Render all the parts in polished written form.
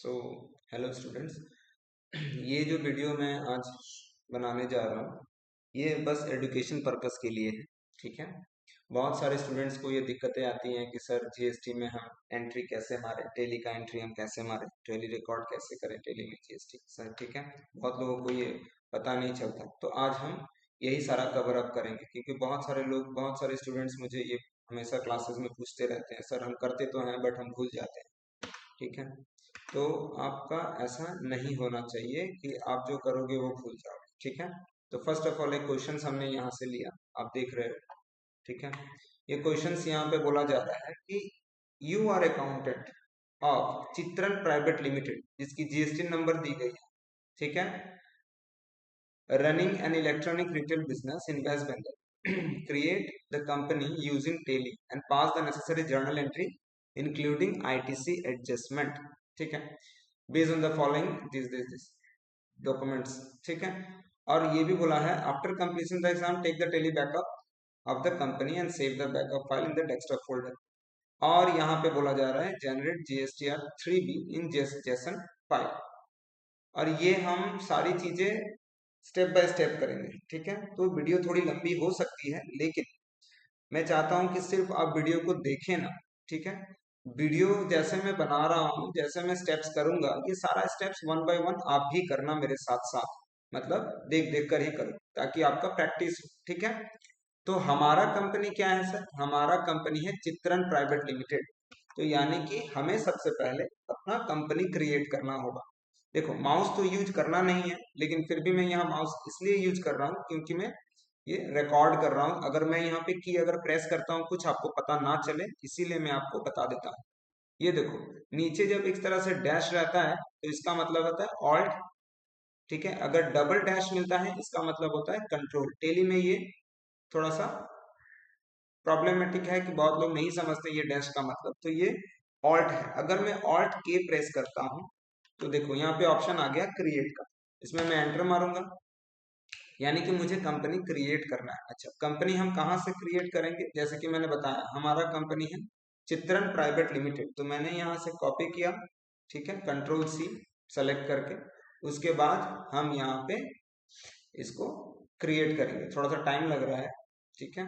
So hello students. ये जो video मैं आज बनाने जा रहा हूँ ये बस एजुकेशन पर्पस के लिए है। ठीक है। बहुत सारे स्टूडेंट्स को ये दिक्कतें आती हैं कि सर जीएसटी में हम एंट्री कैसे मारें, टेली का एंट्री हम कैसे मारें, टेली रिकॉर्ड कैसे करें टेली में जीएसटी सर। ठीक है। बहुत लोगों को ये पता नहीं चलता, तो आज हम यही सारा कवर अप करेंगे क्योंकि बहुत सारे लोग, बहुत सारे स्टूडेंट्स मुझे ये हमेशा क्लासेस में पूछते रहते हैं, सर हम करते तो हैं बट हम भूल जाते हैं। ठीक है। तो आपका ऐसा नहीं होना चाहिए कि आप जो करोगे वो भूल जाओगे। ठीक है। तो फर्स्ट ऑफ ऑल एक क्वेश्चन हमने यहाँ से लिया, आप देख रहे हो। ठीक है। ये क्वेश्चन यहाँ पे बोला जा रहा है कि you are accountant of Chitran private limited, जिसकी जीएसटी नंबर दी गई है। ठीक है। Running an electronic retail business in West Bengal, create the company using Tally and pass the necessary journal entry including ITC adjustment. ठीक है। Based on the following this documents. ठीक है। और ये भी बोला है after completion the exam take the Tally backup of the company and save the backup file in the desktop folder. और यहाँ पे बोला जा रहा है जनरेट जीएसटीआर 3B इन जेसन फाइल। और ये हम सारी चीजें स्टेप बाय स्टेप करेंगे। ठीक है। तो वीडियो थोड़ी लंबी हो सकती है, लेकिन मैं चाहता हूं कि सिर्फ आप वीडियो को देखें ना। ठीक है। वीडियो जैसे मैं बना रहा हूँ, जैसे मैं स्टेप्स करूंगा, ये सारा स्टेप्स वन बाय वन आप भी करना मेरे साथ साथ, मतलब देख देख कर ही करो ताकि आपका प्रैक्टिस हो। ठीक है। तो हमारा कंपनी क्या है सर? हमारा कंपनी है चित्रण प्राइवेट लिमिटेड। तो यानी कि हमें सबसे पहले अपना कंपनी क्रिएट करना होगा। देखो माउस तो यूज करना नहीं है, लेकिन फिर भी मैं यहाँ माउस इसलिए यूज कर रहा हूँ क्योंकि मैं ये रिकॉर्ड कर रहा हूँ। अगर मैं यहाँ पे की अगर प्रेस करता हूँ कुछ आपको पता ना चले, इसीलिए मैं आपको बता देता हूँ। ये देखो नीचे जब इस तरह से डैश रहता है तो इसका मतलब होता है ऑल्ट। ठीक है। अगर डबल डैश मिलता है इसका मतलब होता है कंट्रोल। टेली में ये थोड़ा सा प्रॉब्लमेटिक है कि बहुत लोग नहीं समझते ये डैश का मतलब। तो ये ऑल्ट है। अगर मैं ऑल्ट के प्रेस करता हूं तो देखो यहाँ पे ऑप्शन आ गया क्रिएट का, इसमें मैं एंटर मारूंगा, यानी कि मुझे कंपनी क्रिएट करना है। अच्छा, कंपनी हम कहाँ से क्रिएट करेंगे? जैसे कि मैंने बताया हमारा कंपनी है चित्रण प्राइवेट लिमिटेड, तो मैंने यहाँ से कॉपी किया। ठीक है। कंट्रोल सी सेलेक्ट करके उसके बाद हम यहाँ पे इसको क्रिएट करेंगे। थोड़ा सा टाइम लग रहा है। ठीक है।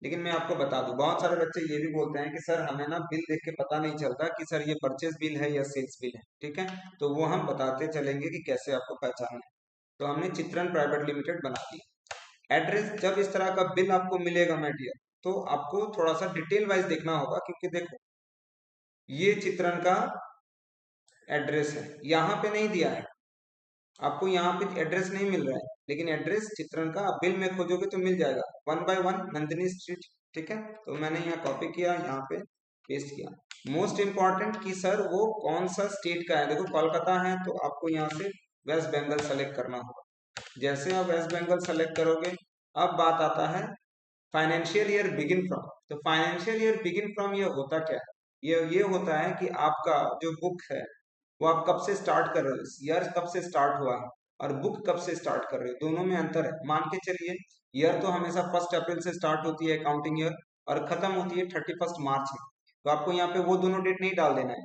लेकिन मैं आपको बता दूं, बहुत सारे बच्चे ये भी बोलते हैं कि सर हमें ना बिल देख के पता नहीं चलता कि सर ये परचेज बिल है या सेल्स बिल है। ठीक है। तो वो हम बताते चलेंगे कि कैसे आपको पहचानना है। तो हमने चित्रण प्राइवेट लिमिटेड बना दिया। एड्रेस जब इस तरह का बिल आपको मिलेगा माय डियर, तो आपको थोड़ा सा डिटेल वाइज देखना होगा क्योंकि देखो ये चित्रण का एड्रेस है, यहाँ पे नहीं दिया है आपको, यहाँ पे एड्रेस नहीं मिल रहा है, लेकिन एड्रेस चित्रण का आप बिल में खोजोगे तो मिल जाएगा, 1/1 नंदिनी स्ट्रीट। ठीक है। तो मैंने यहाँ कॉपी किया, यहाँ पे पेस्ट किया। मोस्ट इंपॉर्टेंट कि सर वो कौन सा स्टेट का है। देखो कोलकाता है तो आपको यहाँ से वेस्ट बंगाल सेलेक्ट करना होगा। जैसे आप वेस्ट बंगाल सेलेक्ट करोगे, अब बात आता है फाइनेंशियल ईयर बिगिन फ्रॉम। तो फाइनेंशियल ईयर बिगिन फ्रॉम ये होता क्या है? ये होता है कि आपका जो बुक है वो आप कब से स्टार्ट कर रहे हो, ईयर कब से स्टार्ट हुआ है और बुक कब से स्टार्ट कर रहे हो, दोनों में अंतर है। मान के चलिए ईयर तो हमेशा 1 अप्रैल से स्टार्ट होती है अकाउंटिंग ईयर और खत्म होती है 31 मार्च में। तो आपको यहाँ पे वो दोनों डेट नहीं डाल देना है,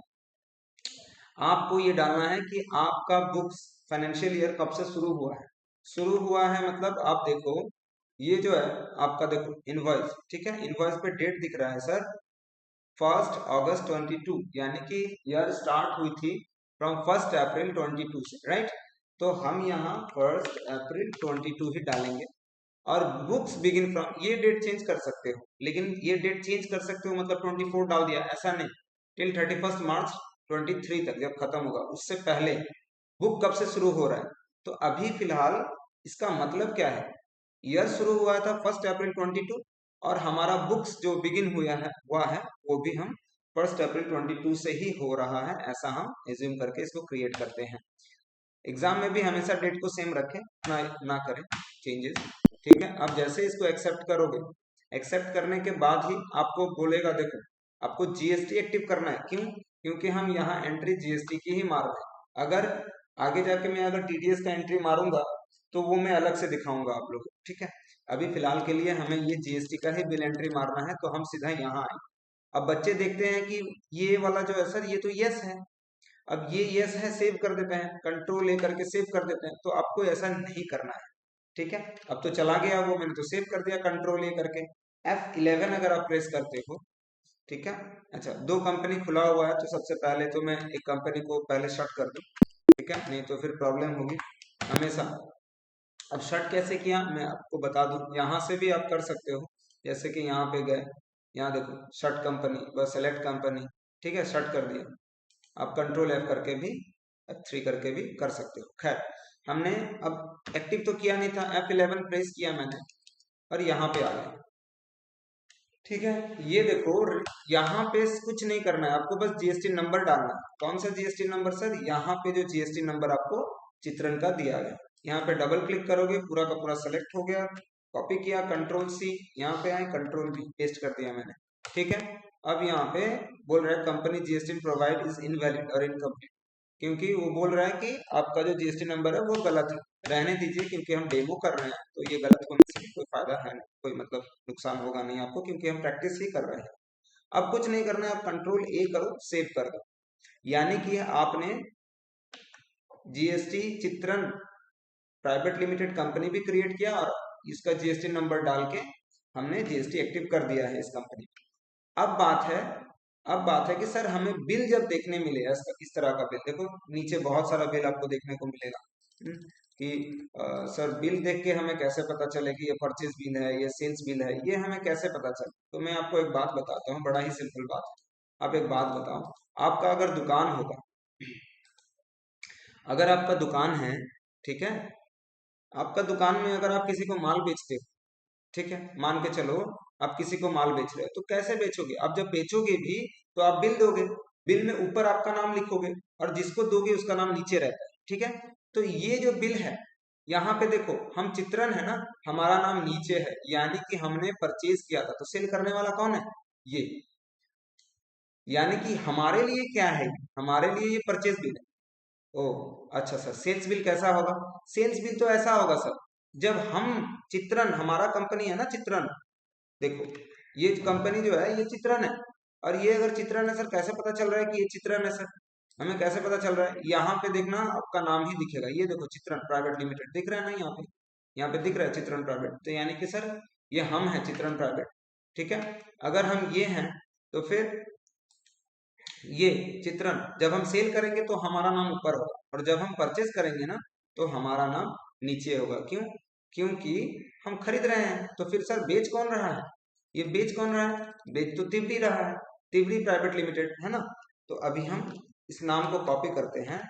आपको ये डालना है कि आपका बुक्स फाइनेंशियल ईयर कब से शुरू हुआ है। शुरू हुआ है मतलब आप देखो ये जो है आपका, देखो इनवॉइस। ठीक है। इनवॉइस पे डेट दिख रहा है सर 1 अगस्त 22, यानी कि ईयर स्टार्ट हुई थी फ्रॉम 1 अप्रैल 22 से, राइट। तो हम यहाँ 1 अप्रैल 22 ही डालेंगे। और बुक्स बिगिन फ्रॉम, ये डेट चेंज कर सकते हो, लेकिन ये डेट चेंज कर सकते हो मतलब 24 डाल दिया ऐसा नहीं, टिल 31 मार्च 23 तक जब खत्म होगा उससे पहले बुक कब से शुरू हो रहा है। तो अभी फिलहाल इसका मतलब क्या है, ईयर शुरू हुआ था 1 अप्रैल 22 और हमारा बुक्स जो बिगिन हुआ है वो भी हम 1 अप्रैल 22 से ही हो रहा है, ऐसा हम एज्यूम करके इसको क्रिएट करते हैं। एग्जाम में भी हमेशा डेट को सेम रखें, ना करें चेंजेस। ठीक है। अब जैसे इसको एक्सेप्ट करोगे, एक्सेप्ट करने के बाद ही आपको बोलेगा देखो आपको जीएसटी एक्टिव करना है। क्यों? क्योंकि हम यहाँ एंट्री जीएसटी की ही मार रहे हैं। अगर आगे जाके मैं अगर टीडीएस का एंट्री मारूंगा तो वो मैं अलग से दिखाऊंगा आप लोग। ठीक है। अभी फिलहाल के लिए हमें ये जीएसटी का ही बिल एंट्री मारना है, तो हम सीधा यहाँ आए। अब बच्चे देखते हैं कि ये वाला जो है सर ये तो यस है, अब ये यस है, सेव कर देते हैं, कंट्रोल ए करके सेव कर देते हैं। तो आपको ऐसा नहीं करना है, ठीक है। अब तो चला गया वो, मैंने तो सेव कर दिया कंट्रोल ए करके। F11 अगर आप प्रेस करते हो, ठीक है। अच्छा, दो कंपनी खुला हुआ है, तो सबसे पहले तो मैं एक कंपनी को पहले शट कर दूं, ठीक है, नहीं तो फिर प्रॉब्लम होगी हमेशा। अब शट कैसे किया मैं आपको बता दूं, यहाँ से भी आप कर सकते हो। जैसे कि यहाँ पे गए, यहाँ देखो शट कंपनी, बस सेलेक्ट कंपनी, ठीक है, शट कर दिया। आप कंट्रोल F करके भी, F3 करके भी कर सकते हो। खैर, हमने अब एक्टिव तो किया नहीं था, F11 प्रेस किया मैंने और यहाँ पे आ गया, ठीक है। ये देखो, यहाँ पे कुछ नहीं करना है आपको, बस जीएसटी नंबर डालना है। कौन सा जीएसटी नंबर सर? यहाँ पे जो जीएसटी नंबर आपको चित्रण का दिया गया, यहाँ पे डबल क्लिक करोगे, पूरा का पूरा सेलेक्ट हो गया। कॉपी किया, कंट्रोल C, यहाँ पे आए, कंट्रोल V, पेस्ट कर दिया मैंने, ठीक है। अब यहाँ पे बोल रहा है company GST provide is invalid और इनकम्प्लीट, क्योंकि वो बोल रहा है कि आपका जो जीएसटी नंबर है वो गलत है। रहने दीजिए, क्योंकि हम डेमो कर रहे हैं, तो ये गलत होने से कोई फायदा है नहीं, कोई मतलब नुकसान होगा नहीं आपको, क्योंकि हम प्रैक्टिस ही कर रहे हैं। अब कुछ नहीं करना है, आप कंट्रोल ए करो, सेव कर दो। यानी कि आपने जीएसटी चित्रण प्राइवेट लिमिटेड कंपनी भी क्रिएट किया और इसका जीएसटी नंबर डाल के हमने जीएसटी एक्टिव कर दिया है इस कंपनी में। अब बात है कि सर हमें बिल जब देखने मिलेगा, इस तरह का बिल, देखो नीचे बहुत सारा बिल आपको देखने को मिलेगा, कि सर बिल देख के हमें कैसे पता चले कि ये परचेज बिल है, ये सेल्स बिल है, ये हमें कैसे पता चले? तो मैं आपको एक बात बताता हूँ, बड़ा ही सिंपल बात है। आप एक बात बताओ, आपका अगर दुकान होगा, अगर आपका दुकान है, ठीक है, आपका दुकान में अगर आप किसी को माल बेचते हो, ठीक है, मान के चलो आप किसी को माल बेच रहे हो, तो कैसे बेचोगे? आप जब बेचोगे भी तो आप बिल दोगे, बिल में ऊपर आपका नाम लिखोगे और जिसको दोगे उसका नाम नीचे रहता है, ठीक है। तो ये जो बिल है, यहाँ पे देखो हम चित्रण है ना, हमारा नाम नीचे है, यानी कि हमने परचेज किया था, तो सेल करने वाला कौन है? ये, यानी कि हमारे लिए क्या है, हमारे लिए ये परचेज बिल है। ओ अच्छा सर, सेल्स बिल कैसा होगा? सेल्स बिल तो ऐसा होगा सर, जब हम चित्रण, हमारा कंपनी है ना चित्रण, देखो ये कंपनी जो है ये चित्रण है, और ये अगर चित्रण है सर, कैसे पता चल रहा है कि ये चित्रण है सर? हमें कैसे पता चल रहा है? यहाँ पे देखना, आपका नाम ही दिखेगा, ये देखो चित्रण प्राइवेट लिमिटेड दिख रहा है ना, यहाँ पे दिख रहा है चित्रण प्राइवेट, तो यानी कि सर ये हम है चित्रण प्राइवेट, ठीक है। अगर हम ये हैं, तो फिर ये चित्रण जब हम सेल करेंगे तो हमारा नाम ऊपर होगा, और जब हम परचेज करेंगे ना तो हमारा नाम नीचे होगा। क्यों? क्योंकि हम खरीद रहे हैं। तो फिर सर बेच कौन रहा है? ये बेच कौन रहा है? बेच तो तिवरी रहा है, तिवरी प्राइवेट लिमिटेड, है ना। तो अभी हम इस नाम को कॉपी करते हैं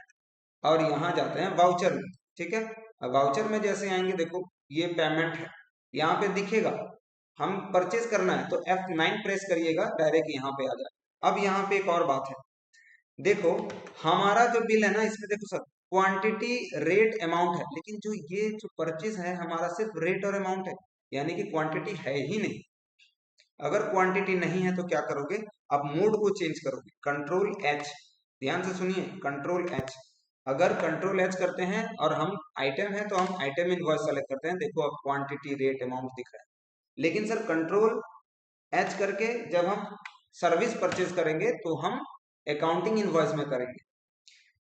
और यहाँ जाते हैं वाउचर में, ठीक है। अब वाउचर में जैसे आएंगे, देखो ये पेमेंट है, यहाँ पे दिखेगा, हम परचेज करना है तो F9 प्रेस करिएगा, डायरेक्ट यहाँ पे आ जाए। अब यहाँ पे एक और बात है, देखो हमारा जो बिल है ना, इसमें देखो सर क्वांटिटी रेट अमाउंट है, लेकिन जो ये जो परचेज है हमारा सिर्फ रेट और अमाउंट है, यानी कि क्वांटिटी है ही नहीं। अगर क्वांटिटी नहीं है तो क्या करोगे? आप मोड को चेंज करोगे, कंट्रोल H, ध्यान से सुनिए, कंट्रोल H। अगर कंट्रोल H करते हैं और हम आइटम है तो हम आइटम इनवॉइस सेलेक्ट करते हैं, देखो अब क्वांटिटी रेट अमाउंट दिख रहा है। लेकिन सर कंट्रोल H करके जब हम सर्विस परचेज करेंगे तो हम अकाउंटिंग इनवॉइस में करेंगे।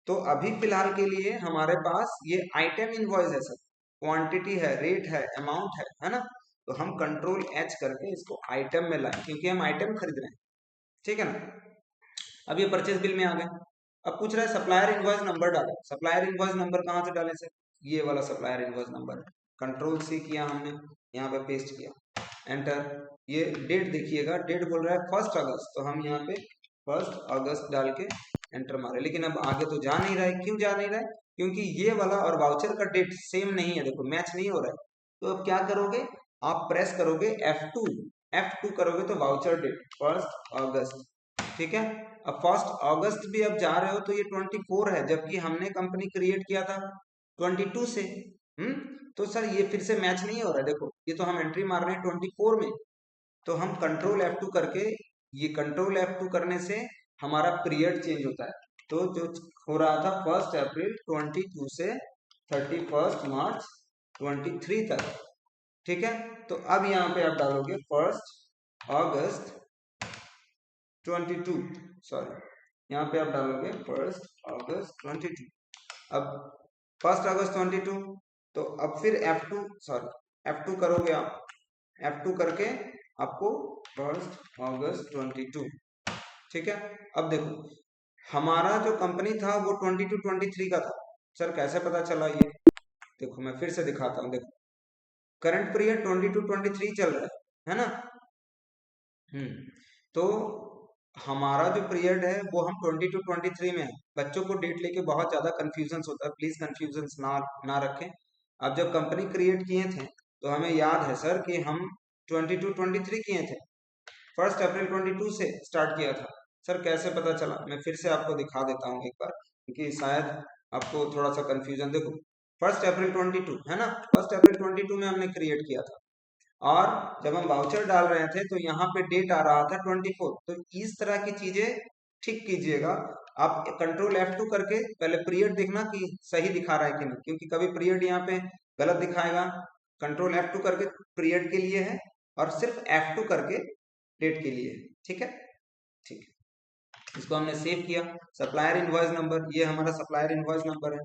तो अभी फिलहाल के लिए हमारे पास ये आइटम इनवॉइस है सर, क्वांटिटी है, रेट है, अमाउंट है ना। तो हम कंट्रोल H करके इसको आइटम में लाएं, क्योंकि हम आइटम खरीद रहे हैं, ठीक है ना। अब ये परचेज बिल में आ गए। अब पूछ रहा है सप्लायर इनवॉइस नंबर डालो। सप्लायर इनवॉइस नंबर कहाँ से डालें सर? ये वाला सप्लायर इनवॉइस नंबर है, कंट्रोल C किया हमने, यहाँ पे पेस्ट किया, एंटर। ये डेट देखिएगा, डेट बोल रहा है 1 अगस्त, तो हम यहाँ पे 1 अगस्त डाल के एंटर मारे। लेकिन अब आगे तो जा नहीं रहा है, क्यों जा नहीं रहा है? क्योंकि ये वाला और वाउचर का डेट सेम नहीं है, देखो मैच नहीं हो रहा है। तो अब क्या करोगे? आप प्रेस करोगे F2, F2 करोगे तो वाउचर डेट 1 अगस्त, ठीक है। अब 1 अगस्त भी अब जा रहे हो तो ये 24 है, जबकि हमने कंपनी क्रिएट किया था 22 से। तो सर ये फिर से मैच नहीं हो रहा है, देखो ये तो हम एंट्री मार रहे हैं 24 में। तो हम कंट्रोल F2 करके, ये कंट्रोल F2 करने से हमारा पीरियड चेंज होता है। तो जो हो रहा था 1 अप्रैल 22 से 31 मार्च 23 तक, ठीक है। तो अब यहाँ पे आप डालोगे 1 अगस्त 22, सॉरी यहाँ पे आप डालोगे 1 अगस्त 22। अब 1 अगस्त 22, तो अब फिर F2, सॉरी F2 करोगे आप, F2 करके आपको 1 अगस्त 22, ठीक है। अब देखो हमारा जो कंपनी था वो 22-23 का था। सर कैसे पता चला ये? देखो मैं फिर से दिखाता हूँ। देखो करंट पीरियड 22-23 चल रहा है ना। तो हमारा जो पीरियड है वो हम 22-23 में है। बच्चों को डेट लेके बहुत ज्यादा कंफ्यूजन होता है, प्लीज कंफ्यूजन ना रखें। अब जब कंपनी क्रिएट किए थे तो हमें याद है सर कि हम 22-23 किए थे, 1 अप्रैल 22 से स्टार्ट किया था। सर कैसे पता चला? मैं फिर से आपको दिखा देता हूँ एक बार, क्योंकि शायद आपको थोड़ा सा कंफ्यूजन। देखो 1 अप्रैल 22 है ना, 1 अप्रैल 22 में हमने क्रिएट किया था, और जब हम वाउचर डाल रहे थे तो यहाँ पे डेट आ रहा था 24। तो इस तरह की चीजें ठीक कीजिएगा। आप कंट्रोल F2 करके पहले पीरियड देखना कि सही दिखा रहा है कि नहीं, क्योंकि कभी पीरियड यहाँ पे गलत दिखाएगा। कंट्रोल F2 करके पीरियड के लिए है, और सिर्फ F2 करके डेट के लिए है, ठीक है। ठीक है, इसको हमने सेव किया। सप्लायर इनवॉइस नंबर, ये हमारा सप्लायर इनवॉइस नंबर है।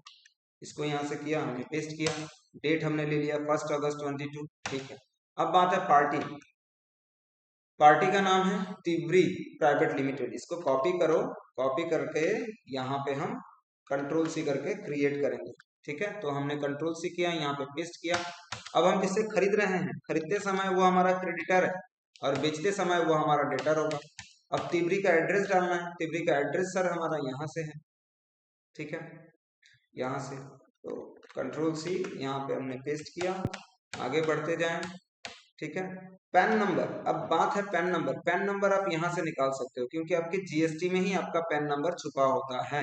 इसको यहाँ से किया, हमने पेस्ट किया। डेट हमने ले लिया 1 अगस्त 22, ठीक है। अब बात है पार्टी। पार्टी का नाम है तिवरी प्राइवेट लिमिटेड। इसको कॉपी करो, कॉपी करके यहाँ पे हम कंट्रोल सी करके क्रिएट करेंगे, ठीक है। तो हमने कंट्रोल सी किया, यहाँ पे पेस्ट किया। अब हम जिससे खरीद रहे हैं, खरीदते समय वो हमारा क्रेडिटर है और बेचते समय वो हमारा डेटर होगा। अब तिवरी का एड्रेस डालना है। तिवरी का एड्रेस सर हमारा यहाँ से है, ठीक है, यहाँ से। तो कंट्रोल सी यहाँ पे हमने पेस्ट किया, आगे बढ़ते जाएं, ठीक है। पैन नंबर, अब बात है पैन नंबर। पैन नंबर आप यहाँ से निकाल सकते हो, क्योंकि आपके जीएसटी में ही आपका पैन नंबर छुपा होता है,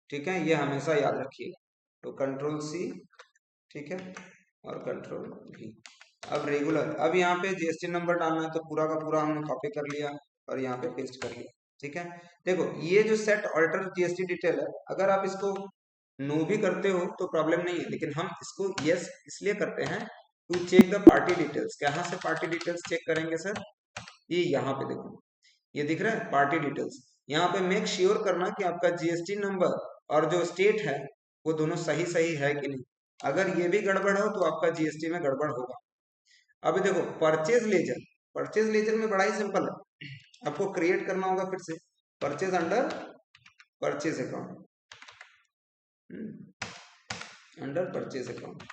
ठीक है, ये हमेशा याद रखिएगा। तो कंट्रोल सी, ठीक है, और कंट्रोल V। अब रेगुलर, अब यहाँ पे जीएसटी नंबर डालना है, तो पूरा का पूरा हमने कॉपी कर लिया और यहाँ पे पेस्ट कर लिया, ठीक है। देखो ये जो सेट ऑल्टर जीएसटी डिटेल है, अगर आप इसको नो भी करते हो तो प्रॉब्लम नहीं है, लेकिन हम इसको यस इसलिए करते हैं to check the party details. कहाँ से पार्टी डिटेल्स चेक करेंगे सर? ये यहाँ पे देखो, ये दिख रहा है पार्टी डिटेल्स। यहाँ पे मेक श्योर करना कि आपका जीएसटी नंबर और जो स्टेट है वो दोनों सही सही है कि नहीं। अगर ये भी गड़बड़ हो तो आपका जीएसटी में गड़बड़ होगा। अब देखो परचेज लेजर, परचेज लेजर में बड़ा ही सिंपल है, आपको क्रिएट करना होगा फिर से purchase under purchase account, under purchase account.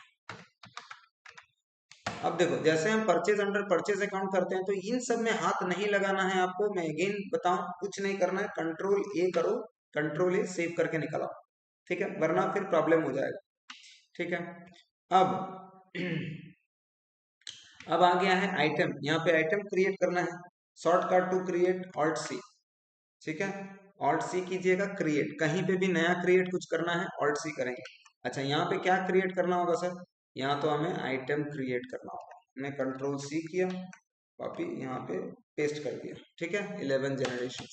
अब देखो जैसे हम परचेज अंडर परचेज अकाउंट करते हैं तो इन सब में हाथ नहीं लगाना है आपको। मैं अगेन बताऊं, कुछ नहीं करना है, कंट्रोल A करो, कंट्रोल A सेव करके निकलो, ठीक है, वरना फिर प्रॉब्लम हो जाएगा, ठीक है। अब अब आ गया है आइटम। यहाँ पे आइटम क्रिएट करना है, shortcut to create Alt C, ठीक है, ऑल्ट C कीजिएगा। क्रिएट, कहीं पे भी नया क्रिएट कुछ करना है ऑल्ट C करेंगे। अच्छा यहाँ पे क्या क्रिएट करना होगा सर? यहाँ तो हमें आइटम क्रिएट करना होगा। हमने कंट्रोल C किया, कॉपी, यहाँ पे पेस्ट कर दिया, ठीक है। 11 जनरेशन,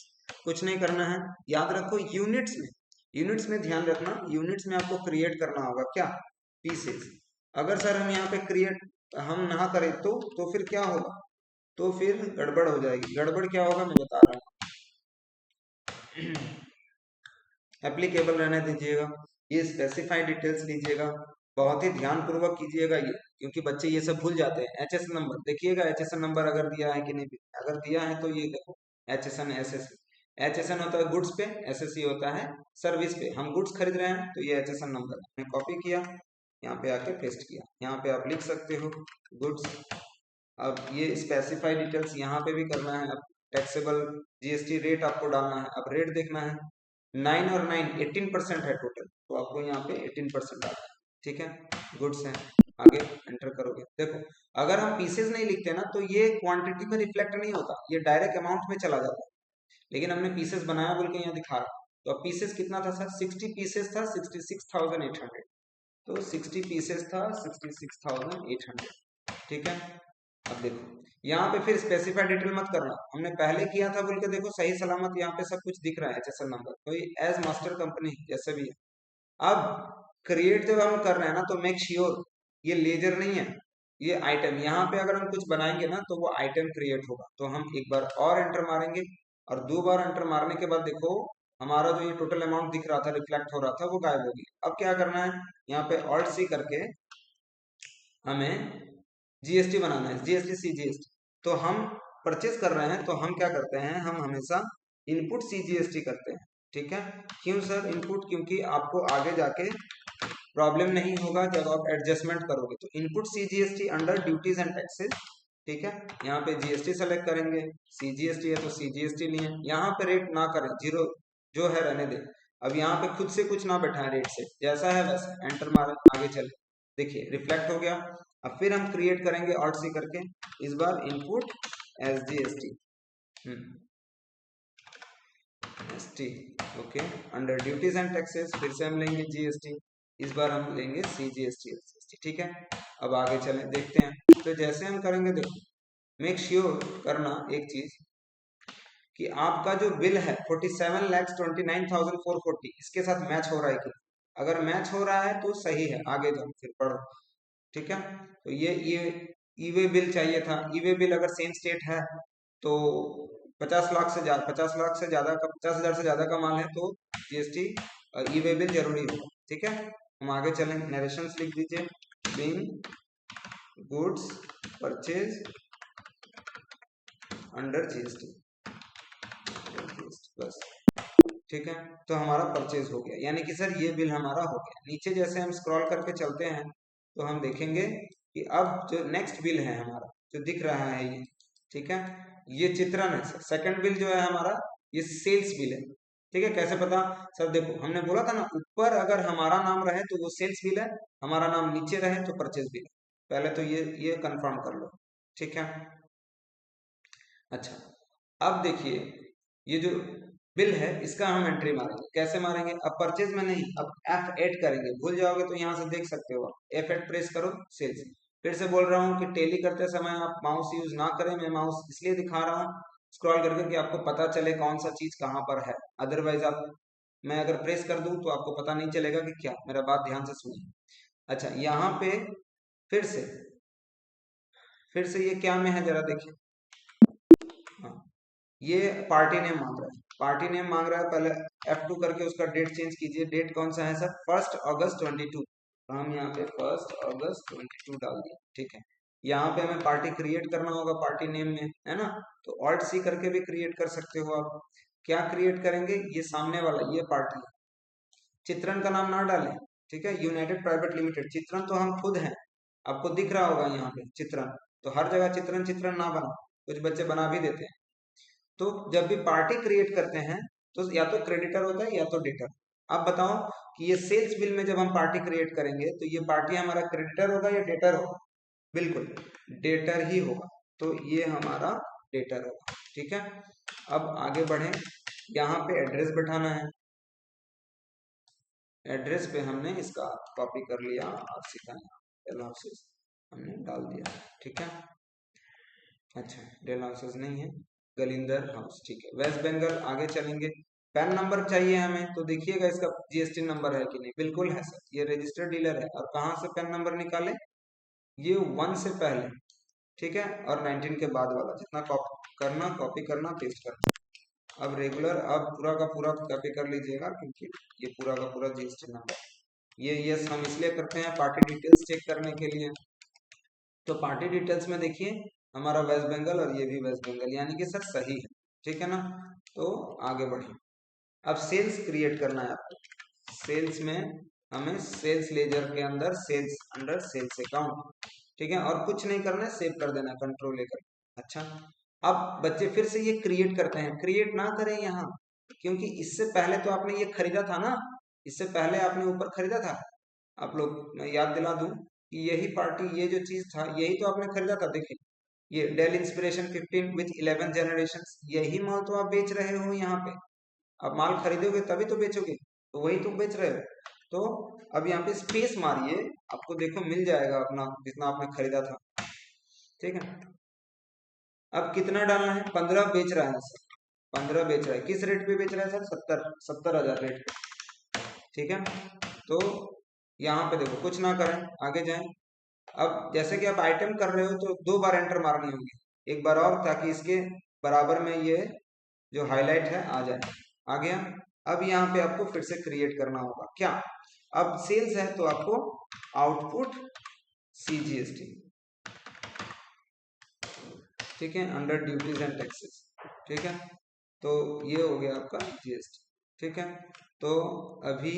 कुछ नहीं करना है। याद रखो यूनिट्स में, यूनिट्स में ध्यान रखना, यूनिट्स में आपको क्रिएट करना होगा क्या? पीसेस। अगर सर हम यहाँ पे क्रिएट हम ना करें तो फिर क्या होगा? तो फिर गड़बड़ हो जाएगी। गड़बड़ क्या होगा मैं बता रहा हूँ। एप्लीकेबल रहने दीजिएगा, ये स्पेसिफाई डिटेल्स लीजिएगा, बहुत ही ध्यान पूर्वक कीजिएगा ये, क्योंकि बच्चे ये सब भूल जाते हैं। HSN नंबर देखिएगा, HSN नंबर अगर दिया है कि नहीं, अगर दिया है तो ये देखो HSN SSC। HSN होता है गुड्स पे, SSC होता है सर्विस पे। हम गुड्स खरीद रहे हैं तो ये HSN नंबर हमने कॉपी किया, यहाँ पे आके पेस्ट किया। यहाँ पे आप लिख सकते हो गुड्स। अब ये स्पेसिफाई डिटेल्स यहाँ पे भी करना है। अब टैक्सेबल जीएसटी रेट आपको डालना है। अब रेट देखना है, 9 और 9 18% है टोटल, तो आपको यहाँ पे 18% डालना है, ठीक है। गुड्स है, आगे एंटर करोगे। देखो अगर हम पीसेस नहीं लिखते ना तो ये क्वांटिटी में रिफ्लेक्ट नहीं होता, ये डायरेक्ट अमाउंट में चला जाता है। लेकिन हमने पीसेस बनाया बोल के यहाँ दिखा रहा। तो अब पीसेस कितना था सर? 60 पीसेस था, 66,800। तो 60 पीसेस था 66,800, ठीक है। अब देखो यहाँ पे फिर स्पेसिफाई डिटेल मत करना, हमने पहले किया था बोल के देखो सही सलामत यहाँ पे सब कुछ दिख रहा है HSN नंबर, तो ये एज मास्टर कंपनी जैसे भी है। अब क्रिएट जब हम कर रहे हैं ना तो मेक श्योर ये लेजर नहीं है, ये आइटम। यहाँ पे अगर हम कुछ बनाएंगे ना तो वो आइटम क्रिएट होगा। तो हम एक बार और एंटर मारेंगे, और 2 बार एंटर मारने के बाद देखो हमारा जो ये टोटल अमाउंट दिख रहा था, रिफ्लेक्ट हो रहा था, वो गायब हो गया। अब क्या करना है, यहाँ पे ऑल्ट सी करके हमें जीएसटी बनाना है, जीएसटी सी जीएसटी। तो हम परचेस कर रहे हैं तो हम क्या करते हैं, हम हमेशा इनपुट सी जीएसटी करते हैं। ठीक है, क्यों सर इनपुट? क्योंकि आपको आगे जाके प्रॉब्लम नहीं होगा जब आप एडजस्टमेंट करोगे। तो input C GST under duties and taxes. ठीक है, यहाँ पे जीएसटी सेलेक्ट करेंगे, सी जीएसटी है तो सी जीएसटी लिए, यहाँ पे रेट ना करें, जीरो जो है रहने दें। अब यहाँ पे खुद से कुछ ना बैठाएं, रेट से जैसा है वैसा एंटर मारें, आगे चले। देखिए रिफ्लेक्ट हो गया। अब फिर हम क्रिएट करेंगे ऑल्ट सी करके, इस बार input S GST S T. Okay, under duties and taxes फिर से हम लेंगे जीएसटी, इस बार हम लेंगे सी जीएसटी एस जीएसटी। ठीक है, अब आगे चलें, देखते हैं। तो जैसे हम करेंगे, देखो मेक श्योर करना एक चीज कि आपका जो बिल है 47,29,440 इसके साथ मैच हो रहा है कि, अगर मैच हो रहा है तो सही है, आगे जाओ फिर पढ़ो। ठीक है, तो ये ईवे बिल चाहिए था। ईवे बिल अगर सेम स्टेट है तो 50 लाख से ज्यादा, 50 लाख से ज्यादा का, 50,000 से ज्यादा का माल है तो जीएसटी ईवे बिल जरूरी होगा। ठीक है, हम आगे चलें, नरेशंस लिख दीजिए, being goods purchase under GST बस। ठीक है, तो हमारा परचेज हो गया, यानी कि सर ये बिल हमारा हो गया। नीचे जैसे हम स्क्रॉल करके चलते हैं तो हम देखेंगे कि अब जो नेक्स्ट बिल है हमारा जो दिख रहा है ये, ठीक है, ये चित्रण है। सेकंड बिल जो है हमारा ये सेल्स बिल है। ठीक है, कैसे पता? सर देखो हमने बोला था ना, ऊपर अगर हमारा नाम रहे तो वो सेल्स बिल है, हमारा नाम नीचे रहे तो परचेज बिल है। पहले तो ये कंफर्म कर लो। ठीक है, अच्छा अब देखिए ये जो बिल है इसका हम एंट्री मारेंगे। कैसे मारेंगे? अब परचेज में नहीं, अब F8 करेंगे। भूल जाओगे तो यहाँ से देख सकते हो, F8 प्रेस करो, सेल्स। फिर से बोल रहा हूँ कि टैली करते समय आप माउस यूज ना करें। मैं माउस इसलिए दिखा रहा हूँ स्क्रॉल करके कि आपको पता चले कौन सा चीज कहाँ पर है। अदरवाइज आप, मैं अगर प्रेस कर दूं तो आपको पता नहीं चलेगा कि क्या। मेरा बात ध्यान से सुनिए। अच्छा, यहाँ पे फिर से ये क्या में है जरा देखिए। हाँ, ये पार्टी नेम मांग रहा है, पार्टी नेम मांग रहा है। पहले F2 करके उसका डेट चेंज कीजिए। डेट कौन सा है सर? 1 अगस्त 22। तो हम यहाँ पे 1 अगस्त 22 डाल दिए। ठीक है, यहाँ पे हमें पार्टी क्रिएट करना होगा पार्टी नेम में, है ना? तो ऑल्ट सी करके भी क्रिएट कर सकते हो आप। क्या क्रिएट करेंगे? ये सामने वाला ये पार्टी, चित्रण का नाम ना डालें। ठीक है, यूनाइटेड प्राइवेट लिमिटेड, चित्रण तो हम खुद हैं, आपको दिख रहा होगा यहाँ पे चित्रण। तो हर जगह चित्रण चित्रण ना बना, कुछ बच्चे बना भी देते हैं। तो जब भी पार्टी क्रिएट करते हैं तो या तो क्रेडिटर होता है या तो डेटर। आप बताओ कि ये सेल्स बिल में जब हम पार्टी क्रिएट करेंगे तो ये पार्टी हमारा क्रेडिटर होगा या डेटर होगा? बिल्कुल डेटर ही होगा, तो ये हमारा डेटर होगा। ठीक है, अब आगे बढ़े, यहाँ पे एड्रेस बैठाना है। एड्रेस पे हमने इसका कॉपी कर लिया और सीधा डेल हाउसेस हमने डाल दिया। ठीक है, अच्छा डेल हाउसेस नहीं है, गलिंदर हाउस। ठीक है, वेस्ट बंगाल। आगे चलेंगे, पैन नंबर चाहिए हमें। तो देखिएगा इसका जीएसटी नंबर है कि नहीं। बिल्कुल है सर, ये रजिस्टर्ड डीलर है। और कहाँ से पैन नंबर निकाले? ये 1 से पहले, ठीक है, और 19 के बाद वाला जितना कॉपी करना, कॉपी करना, पेस्ट करना। अब रेगुलर, अब पूरा का पूरा कॉपी कर लीजिएगा क्योंकि ये पूरा का पूरा जीएसटी नंबर। ये यस हम इसलिए करते हैं पार्टी डिटेल्स चेक करने के लिए। तो पार्टी डिटेल्स में देखिए हमारा वेस्ट बंगाल और ये भी वेस्ट बंगाल, यानी कि सर सही है। ठीक है ना? तो आगे बढ़िए, अब सेल्स क्रिएट करना है आपको। सेल्स में हमें सेल्स लेजर के अंदर सेल्स, अंडर सेल्स अकाउंट। ठीक है, और कुछ नहीं करना है, सेव कर देना कंट्रोल लेकर। अच्छा, अब बच्चे फिर से ये क्रिएट करते हैं। क्रिएट ना करें यहाँ, क्योंकि इससे पहले तो आपने ये खरीदा था ना, इससे पहले आपने ऊपर खरीदा था। आप लोग, मैं याद दिला दूं कि यही पार्टी, ये जो चीज था यही तो आपने खरीदा था। देखिए ये डेल इंस्पिरेशन 15 विथ 11 जनरेशन, यही माल तो आप बेच रहे हो यहाँ पे। आप माल खरीदोगे तभी तो बेचोगे, तो वही तुम बेच रहे हो। तो अब यहाँ पे स्पेस मारिए, आपको देखो मिल जाएगा अपना जितना आपने खरीदा था। ठीक है, अब कितना डालना है? 15 बेच रहा है सर, 15 बेच रहा है। किस रेट पे बेच रहा है सर? 70,000 रेट पे। ठीक है, तो यहाँ पे देखो कुछ ना करें, आगे जाएं। अब जैसे कि आप आइटम कर रहे हो तो 2 बार एंटर मारनी होगी, एक बार और, ताकि इसके बराबर में ये जो हाईलाइट है आ जाए। आ गया। अब यहाँ पे आपको फिर से क्रिएट करना होगा क्या, अब सेल्स है तो आपको आउटपुट CGST, ठीक है, अंडर ड्यूटीज एंड टैक्सेस, ठीक है। तो ये हो गया आपका GST, ठीक है। तो अभी